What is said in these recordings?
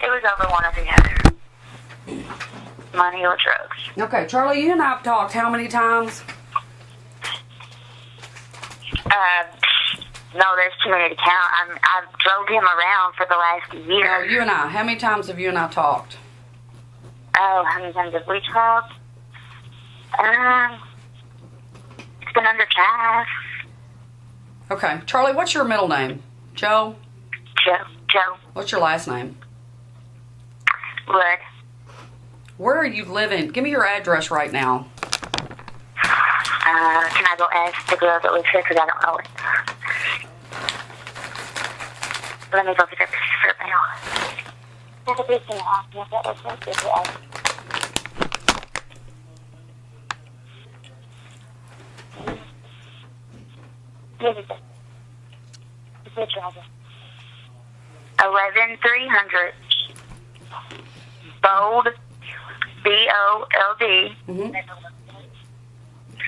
It was over one or the other. Money or drugs. Okay, Charlie, you and I have talked how many times? No, there's too many to count. I've drove him around for the last year. No, you and I. How many times have you and I talked? Oh, how many times have we talked? It's been under 5. Okay, Charlie, what's your middle name? Joe? Joe. What's your last name? Wood. Where are you living? Give me your address right now. Can I go ask the girl that lives here because I don't know it? Let me go get her for mail. There's a big thing off me. That was so good to ask. Here's it. It's a driver. 11300 Bold, B-O-L-D,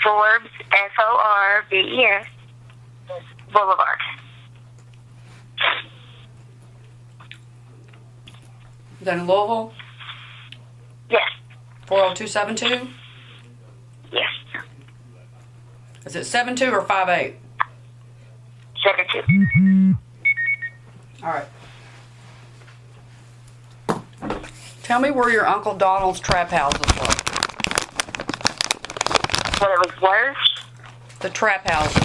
Forbes, F-O-R-B-E-S, Boulevard. Is that in Louisville? Yes. 40272? Yes. Is it 72 or 58? 72. All right. Tell me where your Uncle Donald's trap houses were. What it was worse? The trap houses.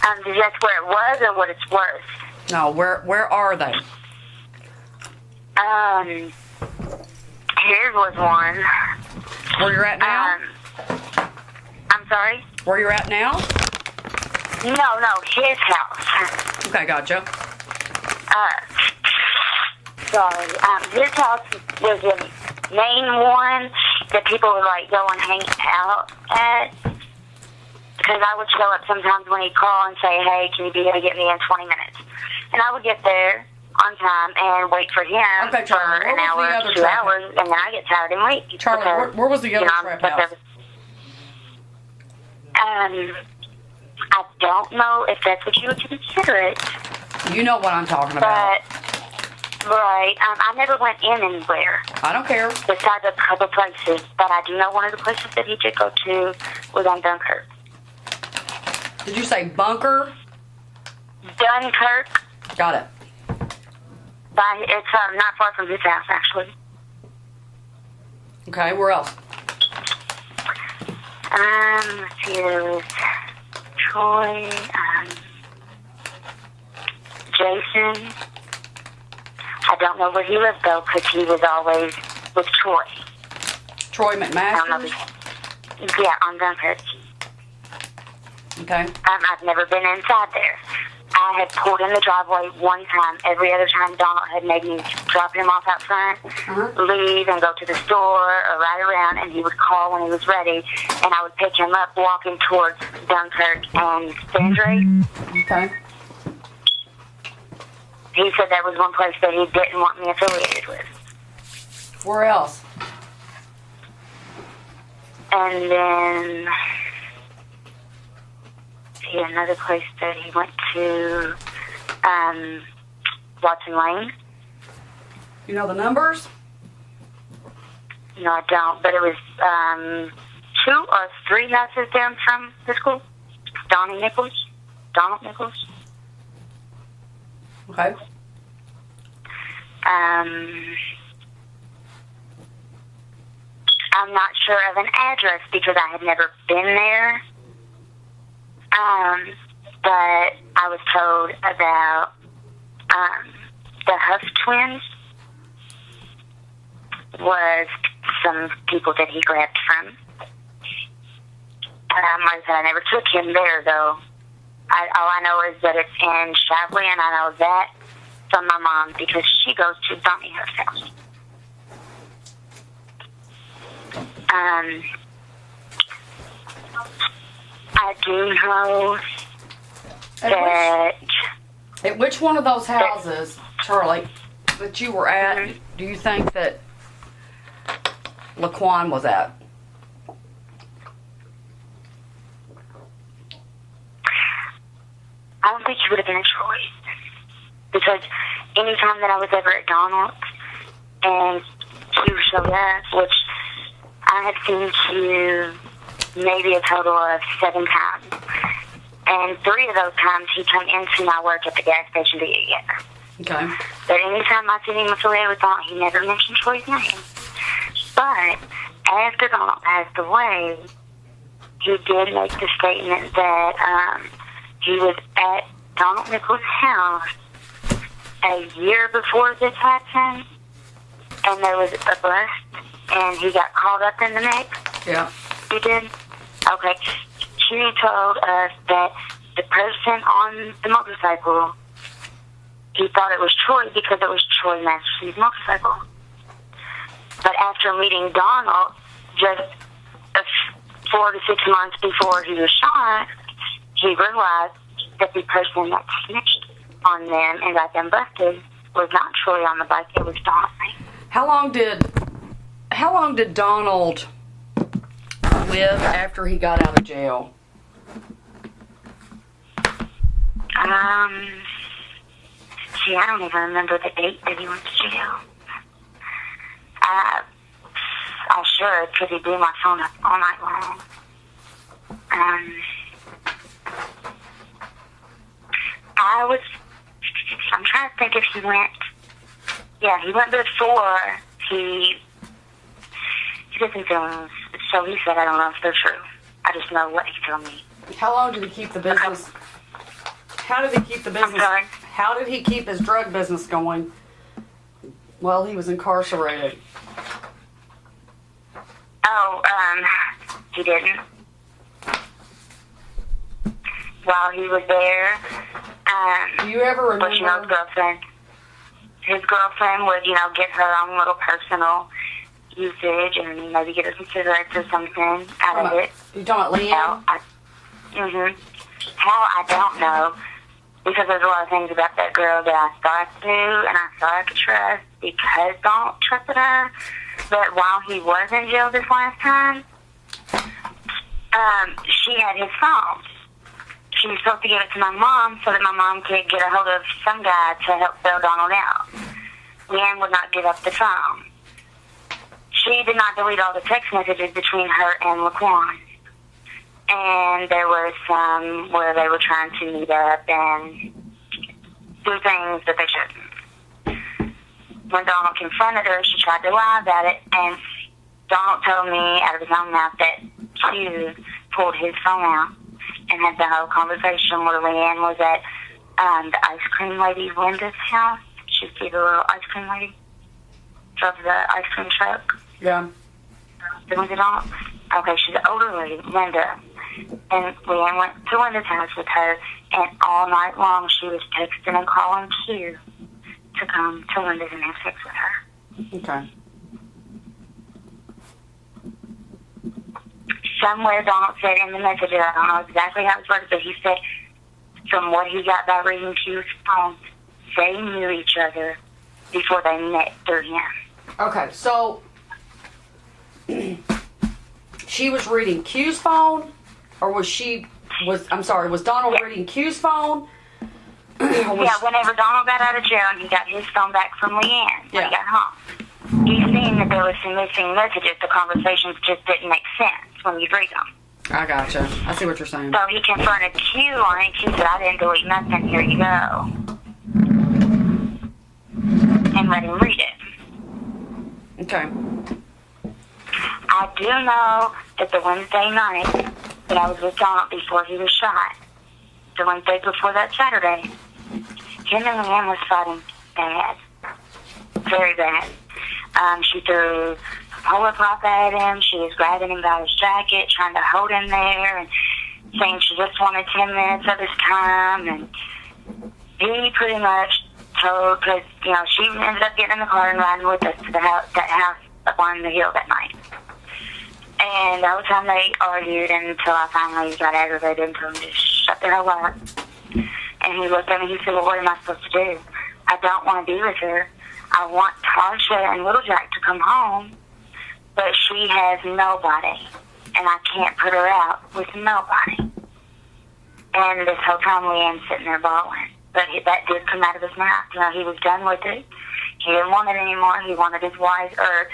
That's where it was or what it's worth? No, where are they? Here's was one. Where you're at now? I'm sorry? Where you're at now? No, his house. Okay, gotcha. Sorry. His house was the main one that people would like go and hang out at. Because I would show up sometimes when he'd call and say, hey, can you be here to get me in 20 minutes? And I would get there on time and wait for him for an hour, 2 hours, and then I get tired and leave. Charlie, because, where was the other trap house? I don't know if that's what you would consider it. You know what I'm talking about. Right. I never went in anywhere. I don't care. Besides a couple places. But I do know one of the places that he did go to was on Dunkirk. Did you say bunker? Dunkirk. Got it. It's not far from his house, actually. Okay, where else? Let's see, there was Troy, Jason. I don't know where he lived, though, because he was always with Troy. Troy McMaster? Yeah, on Dunkirk. Okay. I've never been inside there. I had pulled in the driveway one time. Every other time Donald had made me drop him off out front, leave and go to the store or ride around, and he would call when he was ready, and I would pick him up walking towards Dunkirk and Sandray. Okay. He said that was one place that he didn't want me affiliated with. Where else? And then another place that he went to, Watson Lane. You know the numbers? No, I don't, but it was 2 or 3 houses down from the school. Donald Nichols. Okay. I'm not sure of an address because I had never been there. But I was told about the Huff twins was some people that he grabbed from. Like I said, I never took him there, though. All I know is that it's in Shively, and I know that from my mom because she goes to Donnie Huff's house. I do know that... At which one of those houses, Charlie, that you were at, do you think that Laquan was at? I don't think he would have been a choice. Because anytime that I was ever at Donald's and Q showed up, which I had seen Q maybe a total of 7 times. And 3 of those times he came into my work at the gas station to get gas. Okay. But anytime I seen him affiliated with Donald, he never mentioned Troy's name. But after Donald passed away, he did make the statement that he was at Donald Nichols' house a year before this happened, and there was a bust, and he got caught up in the mix. Yeah. You did? Okay. She told us that the person on the motorcycle, he thought it was Troy because it was Troy Masterson's motorcycle. But after meeting Donald, just 4 to 6 months before he was shot, he realized that the person that snitched on them and got them busted was not Troy on the bike, it was Donald. How long did Donald live after he got out of jail? See, I don't even remember the date that he went to jail. I should, because he blew my phone up all night long. I'm trying to think if he went, he went before he doesn't tell, so he said, I don't know if they're true. I just know what he told me. How long did he keep the business? How did he keep the business? I'm sorry? How did he keep his drug business going while he was incarcerated? He didn't. While he was there, do you ever remember? His girlfriend would, get her own little personal usage and maybe get her some cigarettes or something out of it. You talking about Leanne? How, I don't know. Because there's a lot of things about that girl that I thought I knew and I thought I could trust because Donald trusted her. But while he was in jail this last time, she had his phone. She was supposed to give it to my mom so that my mom could get a hold of some guy to help bail Donald out. Leanne would not give up the phone. She did not delete all the text messages between her and Laquan. And there were some where they were trying to meet up and do things that they shouldn't. When Donald confronted her, she tried to lie about it, and Donald told me out of his own mouth that Q pulled his phone out and had the whole conversation where Leanne was at the ice cream lady Linda's house. She's the little ice cream lady. Drove the ice cream truck. Yeah. Was it Donald? Okay, she's an older lady, Linda. And Leanne went to Linda's house with her, and all night long she was texting and calling Q to come to Linda's and have sex with her. Okay. Somewhere Donald said in the message, I don't know exactly how it was worded, but he said from what he got by reading Q's phone, they knew each other before they met through him. Okay, so she was reading Q's phone, or was Donald reading Q's phone? Whenever Donald got out of jail and he got his phone back from Leanne when he got home, he seen that there was some missing messages. The conversations just didn't make sense when you read them. I gotcha. I see what you're saying. So he confronted Q on it. Q said, I didn't delete nothing. Here you go. And let him read it. Okay. I do know that the Wednesday night that I was with Donald before he was shot, the Wednesday before that Saturday, him and Leanne was fighting bad. Very bad. She threw a polo prop at him. She was grabbing him by his jacket, trying to hold him there, and saying she just wanted 10 minutes of his time. And he pretty much told, because, she ended up getting in the car and riding with us to that house up on the hill that night. And the whole time they argued until I finally got aggravated and told him to shut the hell up. And he looked at me and he said, well, what am I supposed to do? I don't want to be with her. I want Tasha and Little Jack to come home, but she has nobody, and I can't put her out with nobody. And this whole time Leanne's sitting there bawling But that did come out of his mouth. You know, he was done with it. He didn't want it anymore. He wanted his wife, or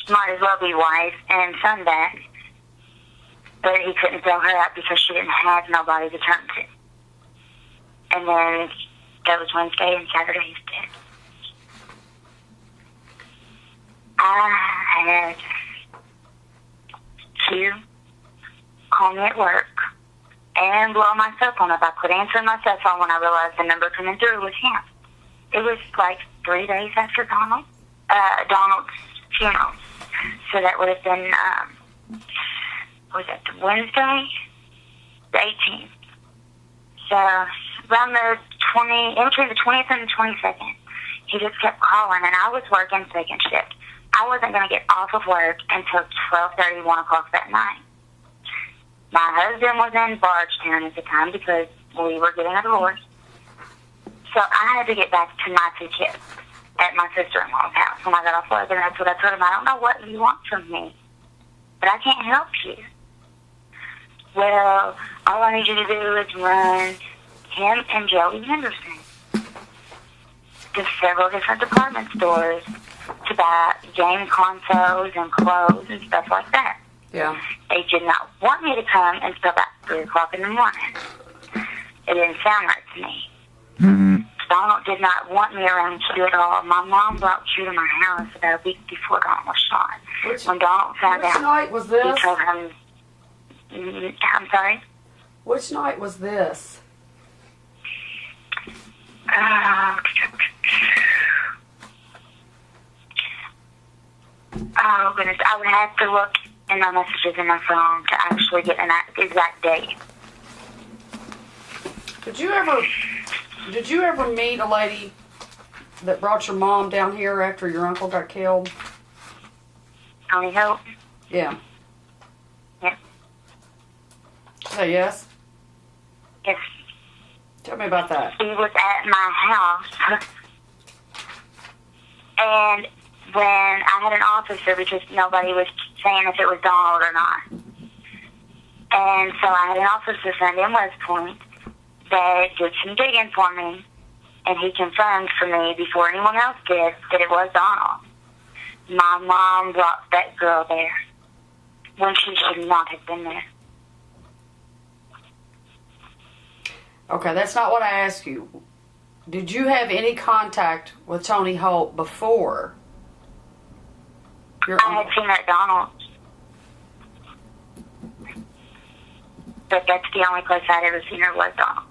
might as well be wife and son back. But he couldn't throw her out because she didn't have nobody to turn to. And then that was Wednesday, and Saturday he's dead. I had Q call me at work and blow my cell phone up. I quit answering my cell phone when I realized the number coming through was him. It was like 3 days after Donald's funeral. So that would have been, was that Wednesday? The 18th. So around the in between the 20th and the 22nd, he just kept calling, and I was working second shift. I wasn't going to get off of work until 12:30, 1 o'clock that night. My husband was in Bardstown at the time because we were getting a divorce. So I had to get back to my 2 kids at my sister-in-law's house when I got off work, and that's what I told him. I don't know what you want from me, but I can't help you. Well, all I need you to do is run him and Joey Henderson to several different department stores to buy game consoles and clothes and stuff like that. Yeah. They did not want me to come until about 3 o'clock in the morning. It didn't sound right to me. Mm-hmm. Donald did not want me around Q at all. My mom brought Q to my house about a week before Donald was shot. When Donald found out, which night was this? He told him, I'm sorry? Which night was this? Oh, goodness. I would have to look in my messages in my phone to actually get an exact date. Did you ever meet a lady that brought your mom down here after your uncle got killed? Only Hope? Yeah. Yeah. Say yes? Yes. Tell me about that. He was at my house. And when I had an officer, because nobody was saying if it was Donald or not. And so I had an officer send in West Point that did some digging for me, and he confirmed for me before anyone else did that it was Donald. My mom brought that girl there when she should not have been there. Okay, that's not what I asked you. Did you have any contact with Tony Holt before? I had seen her at Donald's. But that's the only place I'd ever seen her was Donald's.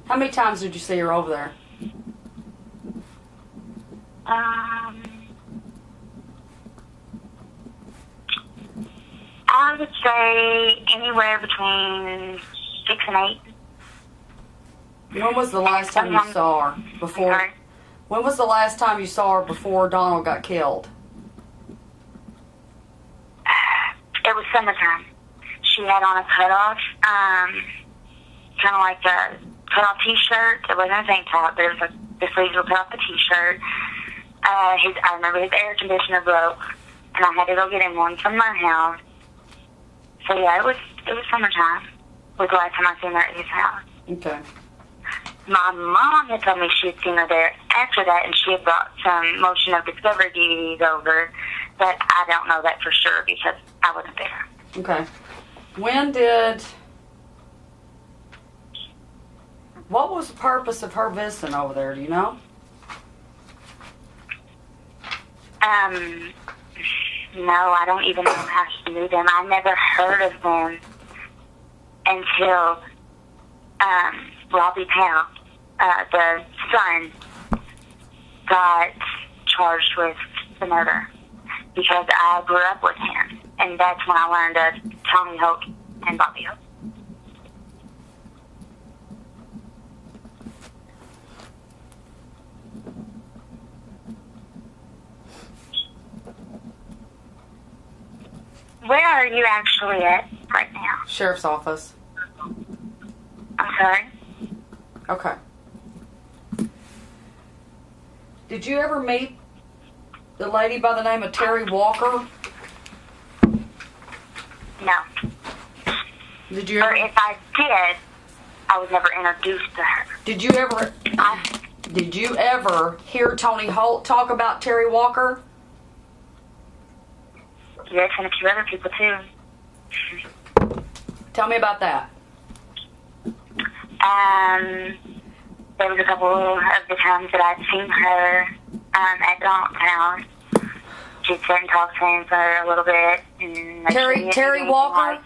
How many times did you see her over there? I would say anywhere between 6 and 8. When was the last time you saw her? Before? Okay. When was the last time you saw her before Donald got killed? It was summertime. She had on a cutoff, kind of like a cutoff T-shirt. It wasn't a tank top, but it was like the sleeves were cut off the T-shirt. I remember his air conditioner broke, and I had to go get him one from my house. So yeah, it was summertime. Was the last time I seen her at his house. Okay. My mom had told me she had seen her there after that, and she had brought some Motion of Discovery DVDs over, but I don't know that for sure because I wasn't there. Okay. What was the purpose of her visiting over there, do you know? No, I don't even know how she knew them. I never heard of them until Robbie Powell, the son, got charged with the murder because I grew up with him, and that's when I learned of Tony Holt and Bobby Holt. Where are you actually at right now? Sheriff's office. I'm sorry? Okay. Did you ever meet the lady by the name of Terri Walker? No. Did you Or ever? if I did, I was never introduced to her. Did you ever hear Tony Holt talk about Terri Walker? Yes, and a few other people too. Tell me about that. There was a couple of the times that I'd seen her at Downtown. She'd sit and talk to him for a little bit. And Terri Walker?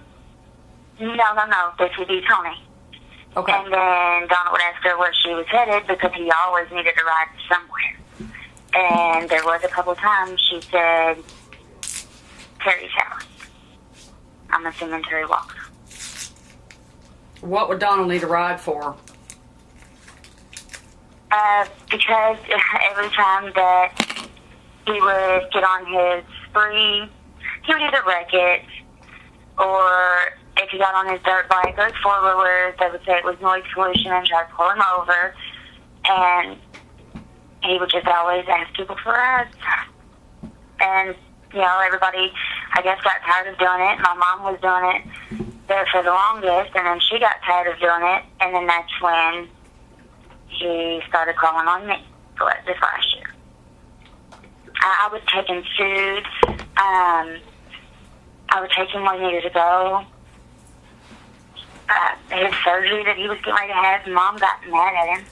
No. This would be Tony. Okay. And then Donald would ask her where she was headed because he always needed a ride somewhere. And there was a couple of times she said, Terry's house. I'm assuming Terri Walker. What would Donald need a ride for? Because every time that he would get on his spree, he would either wreck it, or if he got on his dirt bike or his four-wheeler, they would say it was noise pollution and try to pull him over, and he would just always ask people for rides. And, everybody, I guess, got tired of doing it. My mom was doing it there for the longest, and then she got tired of doing it, and then that's when he started calling on me for this last year. I would take him food. I would take him where he needed to go. His surgery that he was getting ready to have, Mom got mad at him.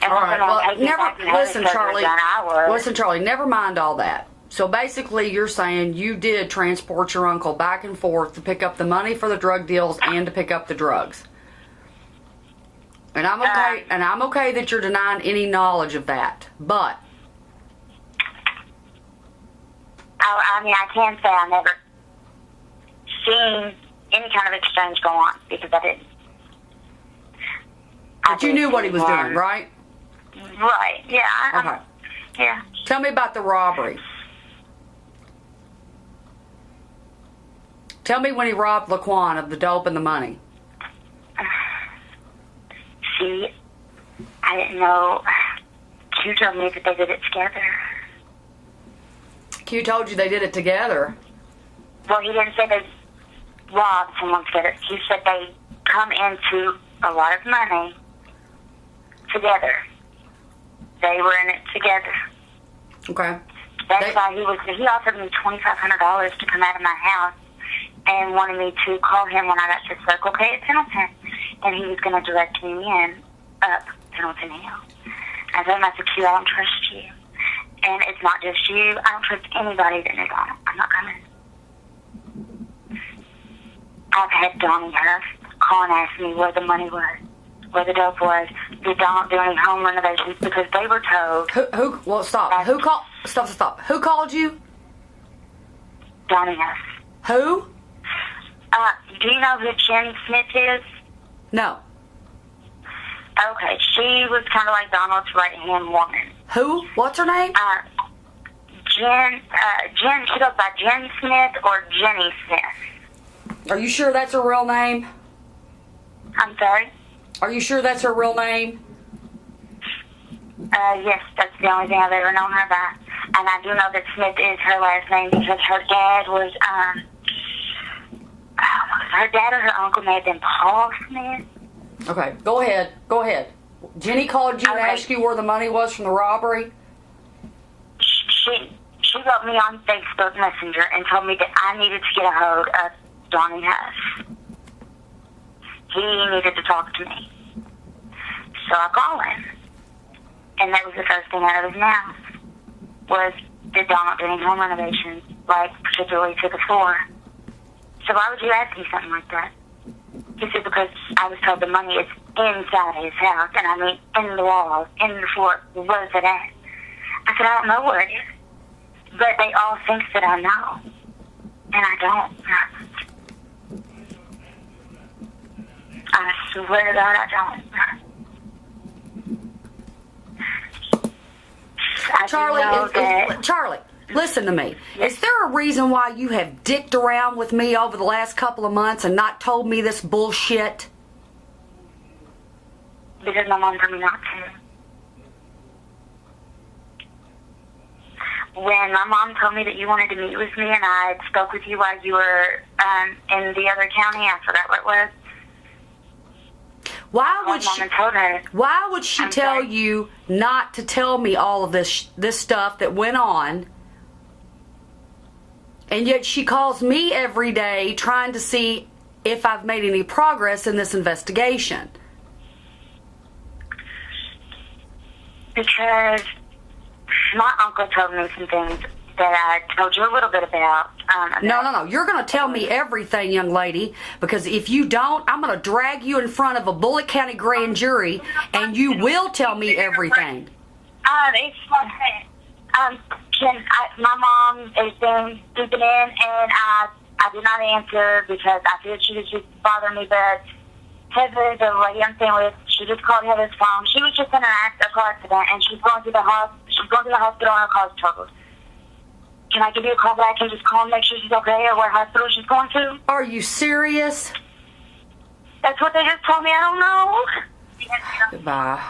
And all right, well, listen, Charlie, never mind all that. So basically you're saying you did transport your uncle back and forth to pick up the money for the drug deals and to pick up the drugs. And I'm okay that you're denying any knowledge of that. But I can say I never seen any kind of exchange go on because I didn't. But you knew what he was doing, right? Right, yeah. Okay. Yeah. Tell me about the robbery. Tell me when he robbed Laquan of the dope and the money. See, I didn't know. Q told me that they did it together. Q told you they did it together? Well, he didn't say they robbed someone together. He said they come into a lot of money together. They were in it together. Okay. That's why he offered me $2,500 to come out of my house and wanted me to call him when I got to Circle K at Pendleton, and he was going to direct me up Pendleton Hill. I told him, I said, Q, I don't trust you. And it's not just you. I don't trust anybody that knows on it. I'm not coming. I've had Donnie Huff call and ask me where the money was, where the dope was. Did Donald do any home renovations? Because they were told. Well, stop. Who called? Stop. Who called you? Donnie Huff. Who? Do you know who Jen Smith is? No. Okay, she was kind of like Donald's right-hand woman. Who? What's her name? Jen, she goes by Jen Smith or Jenny Smith. Are you sure that's her real name? I'm sorry? Are you sure that's her real name? Yes, that's the only thing I've ever known her by. And I do know that Smith is her last name because her dad was, her dad or her uncle may have been Paul Smith. Okay, go ahead. Jenny called you and asked you where the money was from the robbery? She wrote me on Facebook Messenger and told me that I needed to get a hold of Donnie Huff. He needed to talk to me. So I called him. And that was the first thing out of his mouth. Was, did Donald do any home renovations, like particularly to the floor? So why would you ask me something like that? He said, because I was told the money is inside his house, and I mean in the walls, in the floor. Where's it at? I said, I don't know where it is. But they all think that I know. And I don't. I swear to God, I don't. Charlie, listen to me. Yes. Is there a reason why you have dicked around with me over the last couple of months and not told me this bullshit? Because my mom told me not to. When my mom told me that you wanted to meet with me and I spoke with you while you were in the other county, I forgot what it was. Why would Mom she? told her. Why would she tell sorry? you not to tell me all of this stuff that went on? And yet she calls me every day trying to see if I've made any progress in this investigation. Because my uncle told me some things that I told you a little bit about. No. You're going to tell me everything, young lady, because if you don't, I'm going to drag you in front of a Bullitt County grand jury, and you will tell me everything. My mom has been sleeping in, and I did not answer because I figured she was just bothering me, but Heather, the lady I'm staying with, she just called Heather's phone. She was just in a car accident, and she's going to the hospital, and her car's totaled. Can I give you a call back and just call and make sure she's okay, or what hospital she's going to? Are you serious? That's what they just told me. I don't know. Goodbye.